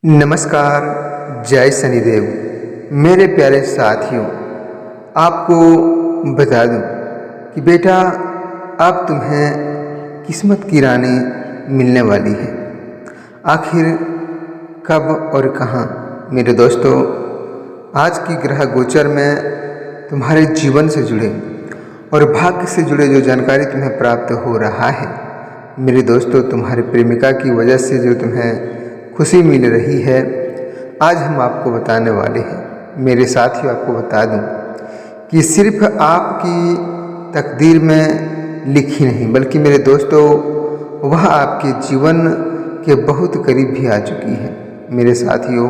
नमस्कार। जय शनिदेव। मेरे प्यारे साथियों, आपको बता दूं कि बेटा अब तुम्हें किस्मत की रानी मिलने वाली है। आखिर कब और कहां? मेरे दोस्तों, आज की ग्रह गोचर में तुम्हारे जीवन से जुड़े और भाग्य से जुड़े जो जानकारी तुम्हें प्राप्त हो रहा है, मेरे दोस्तों, तुम्हारे प्रेमिका की वजह से जो तुम्हें खुशी मिल रही है, आज हम आपको बताने वाले हैं। मेरे साथियों, आपको बता दूं कि सिर्फ आपकी तकदीर में लिखी नहीं, बल्कि मेरे दोस्तों वह आपके जीवन के बहुत करीब भी आ चुकी है। मेरे साथियों,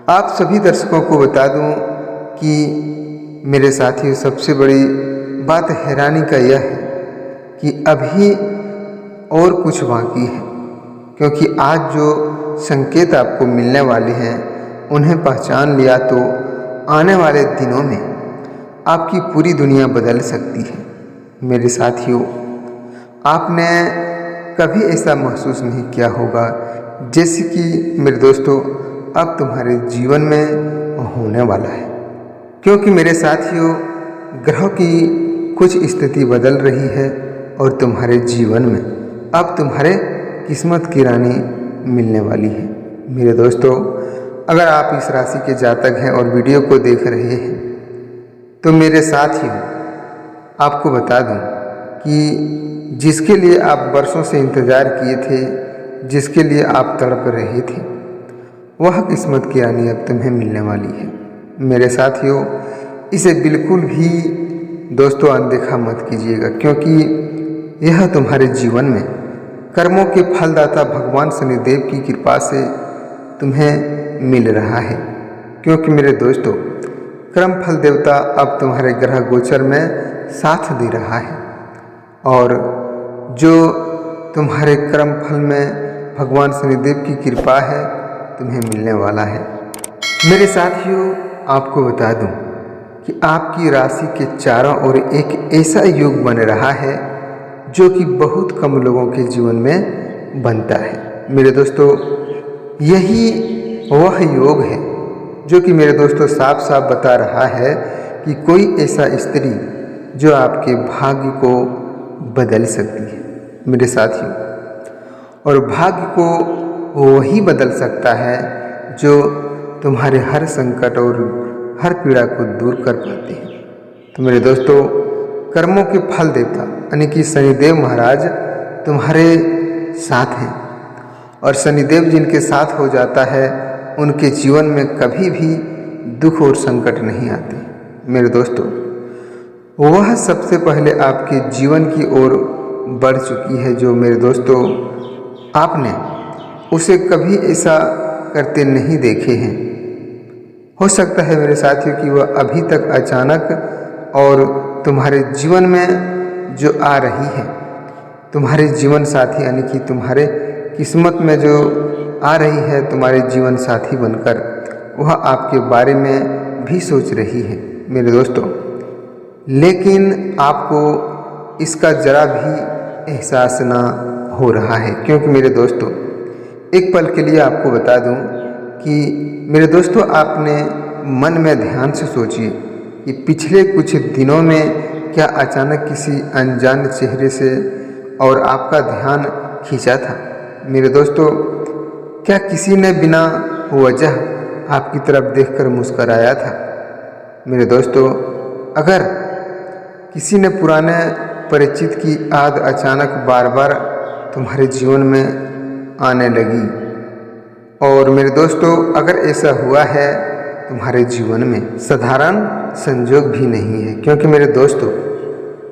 आप सभी दर्शकों को बता दूं कि मेरे साथियों, सबसे बड़ी बात हैरानी का यह है कि अभी और कुछ बाकी है, क्योंकि आज जो संकेत आपको मिलने वाले हैं उन्हें पहचान लिया तो आने वाले दिनों में आपकी पूरी दुनिया बदल सकती है। मेरे साथियों, आपने कभी ऐसा महसूस नहीं किया होगा जैसे कि मेरे दोस्तों अब तुम्हारे जीवन में होने वाला है, क्योंकि मेरे साथियों ग्रहों की कुछ स्थिति बदल रही है और तुम्हारे जीवन में अब तुम्हारे किस्मत की रानी मिलने वाली है। मेरे दोस्तों, अगर आप इस राशि के जातक हैं और वीडियो को देख रहे हैं तो मेरे साथियों आपको बता दूं कि जिसके लिए आप वर्षों से इंतज़ार किए थे, जिसके लिए आप तड़प रहे थे, वह किस्मत की रानी अब तुम्हें मिलने वाली है। मेरे साथियों, इसे बिल्कुल भी दोस्तों अनदेखा मत कीजिएगा, क्योंकि यह तुम्हारे जीवन में कर्मों के फलदाता भगवान शनिदेव की कृपा से तुम्हें मिल रहा है। क्योंकि मेरे दोस्तों कर्म फल देवता अब तुम्हारे ग्रह गोचर में साथ दे रहा है और जो तुम्हारे कर्म फल में भगवान शनिदेव की कृपा है तुम्हें मिलने वाला है। मेरे साथियों, आपको बता दूं कि आपकी राशि के चारों ओर एक ऐसा योग बन रहा है जो कि बहुत कम लोगों के जीवन में बनता है। मेरे दोस्तों, यही वह योग है जो कि मेरे दोस्तों साफ साफ बता रहा है कि कोई ऐसा स्त्री जो आपके भाग्य को बदल सकती है। मेरे साथियों, और भाग्य को वही बदल सकता है जो तुम्हारे हर संकट और हर पीड़ा को दूर कर पाते हैं। तो मेरे दोस्तों, कर्मों के फल देवता यानी कि शनिदेव महाराज तुम्हारे साथ हैं और शनिदेव जिनके साथ हो जाता है उनके जीवन में कभी भी दुख और संकट नहीं आते। मेरे दोस्तों, वह सबसे पहले आपके जीवन की ओर बढ़ चुकी है, जो मेरे दोस्तों आपने उसे कभी ऐसा करते नहीं देखे हैं। हो सकता है मेरे साथियों कि वह अभी तक अचानक और तुम्हारे जीवन में जो आ रही है, तुम्हारे जीवन साथी यानी कि तुम्हारे किस्मत में जो आ रही है तुम्हारे जीवन साथी बनकर, वह आपके बारे में भी सोच रही है। मेरे दोस्तों, लेकिन आपको इसका जरा भी एहसास ना हो रहा है, क्योंकि मेरे दोस्तों एक पल के लिए आपको बता दूं कि मेरे दोस्तों आपने मन में ध्यान से सोचिए कि पिछले कुछ दिनों में क्या अचानक किसी अनजान चेहरे से और आपका ध्यान खींचा था। मेरे दोस्तों, क्या किसी ने बिना वजह आपकी तरफ देखकर मुस्कराया था। मेरे दोस्तों, अगर किसी ने पुराने परिचित की याद अचानक बार बार तुम्हारे जीवन में आने लगी, और मेरे दोस्तों अगर ऐसा हुआ है तुम्हारे जीवन में, साधारण संजोग भी नहीं है, क्योंकि मेरे दोस्तों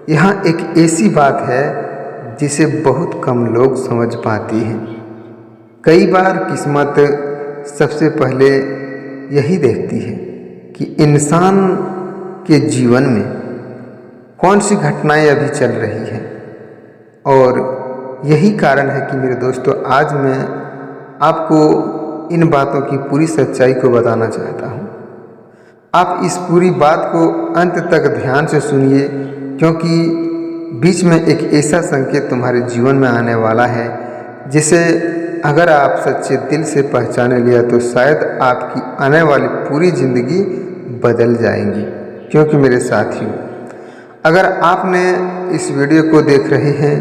यहाँ एक ऐसी बात है जिसे बहुत कम लोग समझ पाते हैं। कई बार किस्मत सबसे पहले यही देखती है कि इंसान के जीवन में कौन सी घटनाएं अभी चल रही हैं, और यही कारण है कि मेरे दोस्तों आज मैं आपको इन बातों की पूरी सच्चाई को बताना चाहता हूँ। आप इस पूरी बात को अंत तक ध्यान से सुनिए, क्योंकि बीच में एक ऐसा संकेत तुम्हारे जीवन में आने वाला है जिसे अगर आप सच्चे दिल से पहचाने लिया तो शायद आपकी आने वाली पूरी ज़िंदगी बदल जाएंगी। क्योंकि मेरे साथियों, अगर आपने इस वीडियो को देख रहे हैं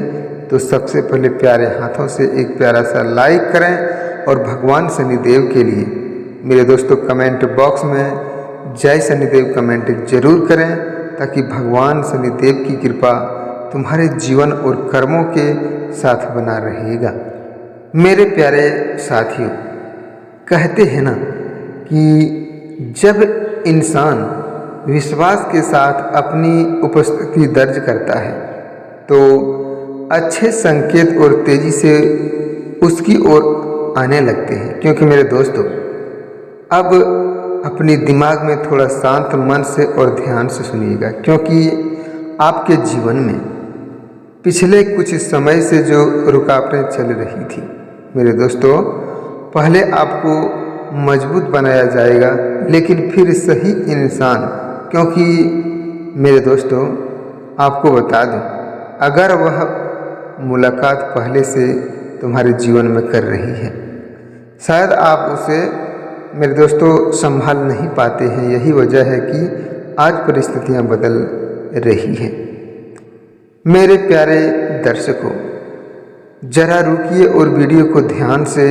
तो सबसे पहले प्यारे हाथों से एक प्यारा सा लाइक करें और भगवान शनिदेव के लिए मेरे दोस्तों कमेंट बॉक्स में जय शनिदेव कमेंट जरूर करें, ताकि भगवान शनिदेव की कृपा तुम्हारे जीवन और कर्मों के साथ बना रहेगा। मेरे प्यारे साथियों, कहते हैं ना कि जब इंसान विश्वास के साथ अपनी उपस्थिति दर्ज करता है तो अच्छे संकेत और तेजी से उसकी ओर आने लगते हैं। क्योंकि मेरे दोस्तों, अब अपनी दिमाग में थोड़ा शांत मन से और ध्यान से सुनिएगा, क्योंकि आपके जीवन में पिछले कुछ समय से जो रुकावटें चल रही थी मेरे दोस्तों, पहले आपको मजबूत बनाया जाएगा, लेकिन फिर सही इंसान। क्योंकि मेरे दोस्तों, आपको बता दूं, अगर वह मुलाकात पहले से तुम्हारे जीवन में कर रही है, शायद आप उसे मेरे दोस्तों संभाल नहीं पाते हैं। यही वजह है कि आज परिस्थितियां बदल रही हैं। मेरे प्यारे दर्शकों, जरा रुकिए और वीडियो को ध्यान से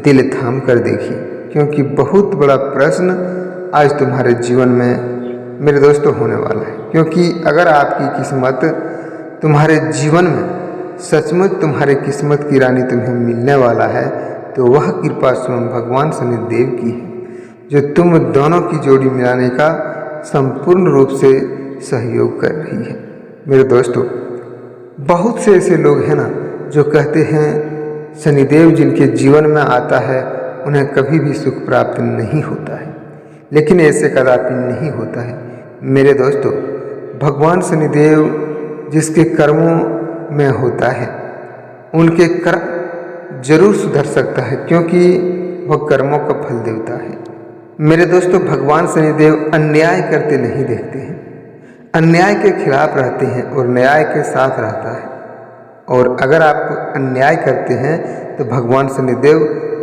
दिल थाम कर देखिए, क्योंकि बहुत बड़ा प्रश्न आज तुम्हारे जीवन में मेरे दोस्तों होने वाला है। क्योंकि अगर आपकी किस्मत तुम्हारे जीवन में सचमुच तुम्हारे किस्मत की रानी तुम्हें मिलने वाला है, तो वह कृपा स्वयं भगवान शनिदेव की है, जो तुम दोनों की जोड़ी मिलाने का संपूर्ण रूप से सहयोग कर रही है। मेरे दोस्तों, बहुत से ऐसे लोग हैं ना जो कहते हैं शनिदेव जिनके जीवन में आता है उन्हें कभी भी सुख प्राप्त नहीं होता है, लेकिन ऐसे कदापि नहीं होता है। मेरे दोस्तों, भगवान शनिदेव जिसके कर्मों में होता है उनके कर्म जरूर सुधर सकता है, क्योंकि वह कर्मों का फल देवता है। मेरे दोस्तों, भगवान शनिदेव अन्याय करते नहीं देखते हैं, अन्याय के खिलाफ रहते हैं और न्याय के साथ रहता है। और अगर आप अन्याय करते हैं तो भगवान शनिदेव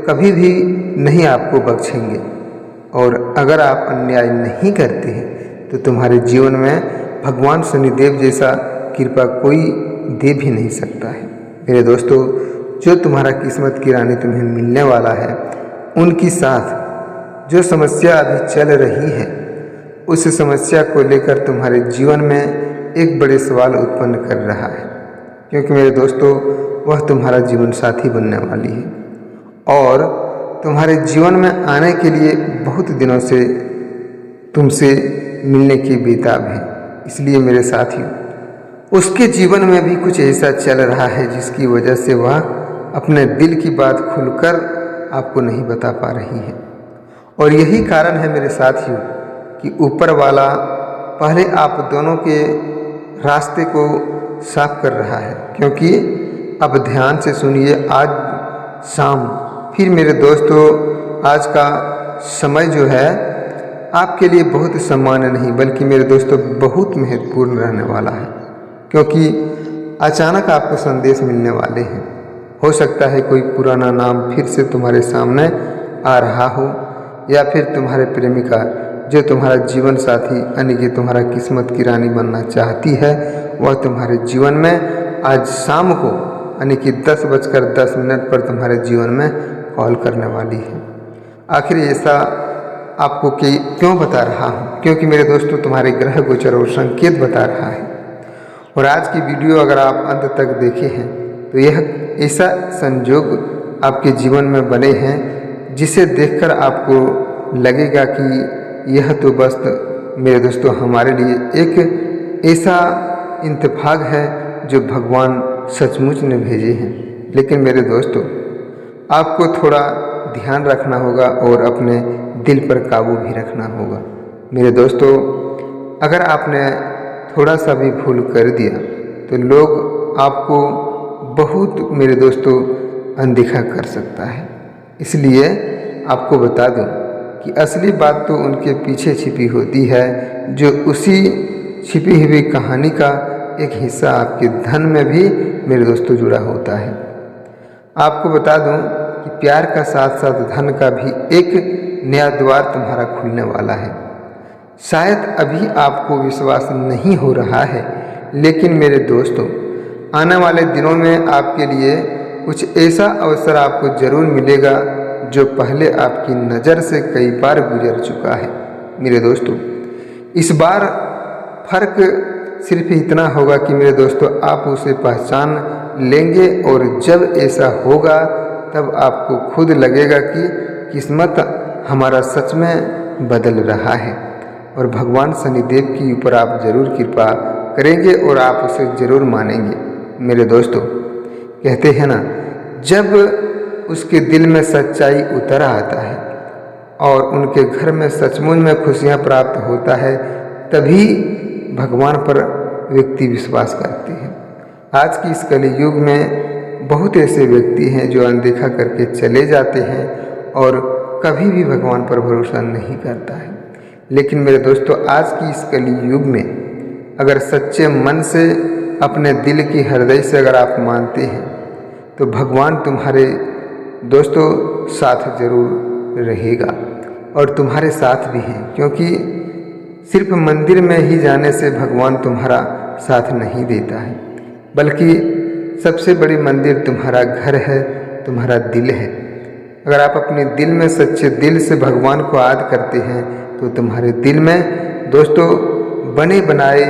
कभी भी नहीं आपको बख्शेंगे, और अगर आप अन्याय नहीं करते हैं तो तुम्हारे जीवन में भगवान शनिदेव जैसा कृपा कोई दे भी नहीं सकता है। मेरे दोस्तों, जो तुम्हारा किस्मत की रानी तुम्हें मिलने वाला है, उनकी साथ जो समस्या अभी चल रही है, उस समस्या को लेकर तुम्हारे जीवन में एक बड़े सवाल उत्पन्न कर रहा है। क्योंकि मेरे दोस्तों, वह तुम्हारा जीवन साथी बनने वाली है और तुम्हारे जीवन में आने के लिए बहुत दिनों से तुमसे मिलने की बेताब है। इसलिए मेरे साथियों, उसके जीवन में भी कुछ ऐसा चल रहा है जिसकी वजह से वह अपने दिल की बात खुलकर आपको नहीं बता पा रही है। और यही कारण है मेरे साथियों कि ऊपर वाला पहले आप दोनों के रास्ते को साफ कर रहा है। क्योंकि अब ध्यान से सुनिए, आज शाम फिर मेरे दोस्तों, आज का समय जो है आपके लिए बहुत सामान्य नहीं बल्कि मेरे दोस्तों बहुत महत्वपूर्ण रहने वाला है। क्योंकि अचानक आपको संदेश मिलने वाले हैं। हो सकता है कोई पुराना नाम फिर से तुम्हारे सामने आ रहा हो, या फिर तुम्हारे प्रेमिका जो तुम्हारा जीवन साथी यानी कि तुम्हारा किस्मत की रानी बनना चाहती है, वह तुम्हारे जीवन में आज शाम को यानी कि 10:10 पर तुम्हारे जीवन में कॉल करने वाली है। आखिर ऐसा आपको क्यों बता रहा हूँ? क्योंकि मेरे दोस्तों, तुम्हारे ग्रह गोचर और संकेत बता रहा है। और आज की वीडियो अगर आप अंत तक देखे हैं तो यह ऐसा संयोग आपके जीवन में बने हैं जिसे देखकर आपको लगेगा कि यह तो बस मेरे दोस्तों हमारे लिए एक ऐसा इंतफाक है जो भगवान सचमुच ने भेजे हैं। लेकिन मेरे दोस्तों, आपको थोड़ा ध्यान रखना होगा और अपने दिल पर काबू भी रखना होगा। मेरे दोस्तों, अगर आपने थोड़ा सा भी भूल कर दिया तो लोग आपको बहुत मेरे दोस्तों अनदेखा कर सकता है। इसलिए आपको बता दूं कि असली बात तो उनके पीछे छिपी होती है, जो उसी छिपी हुई कहानी का एक हिस्सा आपके धन में भी मेरे दोस्तों जुड़ा होता है। आपको बता दूं कि प्यार का साथ साथ धन का भी एक नया द्वार तुम्हारा खुलने वाला है। शायद अभी आपको विश्वास नहीं हो रहा है, लेकिन मेरे दोस्तों, आने वाले दिनों में आपके लिए कुछ ऐसा अवसर आपको जरूर मिलेगा जो पहले आपकी नज़र से कई बार गुजर चुका है। मेरे दोस्तों, इस बार फर्क सिर्फ इतना होगा कि मेरे दोस्तों, आप उसे पहचान लेंगे और जब ऐसा होगा तब आपको खुद लगेगा कि किस्मत हमारा सच में बदल रहा है और भगवान शनिदेव के ऊपर आप जरूर कृपा करेंगे और आप उसे जरूर मानेंगे। मेरे दोस्तों, कहते हैं ना, जब उसके दिल में सच्चाई उतर आता है और उनके घर में सचमुच में खुशियाँ प्राप्त होता है, तभी भगवान पर व्यक्ति विश्वास करते हैं। आज की इस कलयुग में बहुत ऐसे व्यक्ति हैं जो अनदेखा करके चले जाते हैं और कभी भी भगवान पर भरोसा नहीं करता है। लेकिन मेरे दोस्तों, आज की इस कलयुग में अगर सच्चे मन से अपने दिल की हृदय से अगर आप मानते हैं तो भगवान तुम्हारे दोस्तों साथ जरूर रहेगा और तुम्हारे साथ भी हैं, क्योंकि सिर्फ मंदिर में ही जाने से भगवान तुम्हारा साथ नहीं देता है, बल्कि सबसे बड़ी मंदिर तुम्हारा घर है, तुम्हारा दिल है। अगर आप अपने दिल में सच्चे दिल से भगवान को याद करते हैं तो तुम्हारे दिल में दोस्तों बने बनाए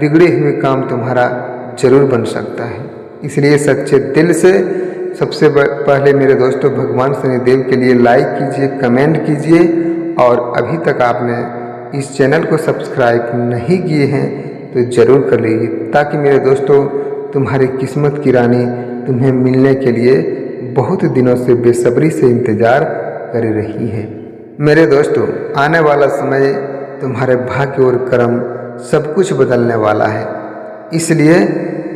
बिगड़े हुए काम तुम्हारा जरूर बन सकता है। इसलिए सच्चे दिल से सबसे पहले मेरे दोस्तों भगवान शनिदेव के लिए लाइक कीजिए, कमेंट कीजिए और अभी तक आपने इस चैनल को सब्सक्राइब नहीं किए हैं तो ज़रूर कर लीजिए, ताकि मेरे दोस्तों तुम्हारी किस्मत की रानी तुम्हें मिलने के लिए बहुत दिनों से बेसब्री से इंतज़ार कर रही है। मेरे दोस्तों, आने वाला समय तुम्हारे भाग्य और कर्म सब कुछ बदलने वाला है, इसलिए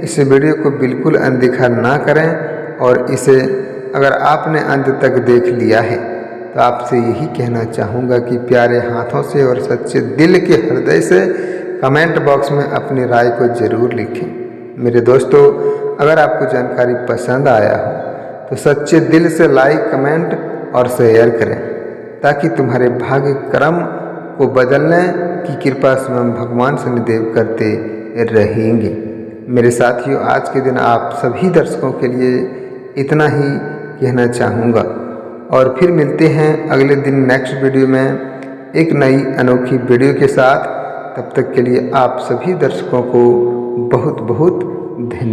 इस वीडियो को बिल्कुल अनदेखा ना करें और इसे अगर आपने अंत तक देख लिया है तो आपसे यही कहना चाहूँगा कि प्यारे हाथों से और सच्चे दिल के हृदय से कमेंट बॉक्स में अपनी राय को ज़रूर लिखें। मेरे दोस्तों, अगर आपको जानकारी पसंद आया हो तो सच्चे दिल से लाइक, कमेंट और शेयर करें, ताकि तुम्हारे भाग्य कर्म को बदलने की कृपा स्वयं भगवान शनिदेव करते रहेंगे। मेरे साथियों, आज के दिन आप सभी दर्शकों के लिए इतना ही कहना चाहूँगा और फिर मिलते हैं अगले दिन नेक्स्ट वीडियो में एक नई अनोखी वीडियो के साथ। तब तक के लिए आप सभी दर्शकों को बहुत बहुत धन्यवाद।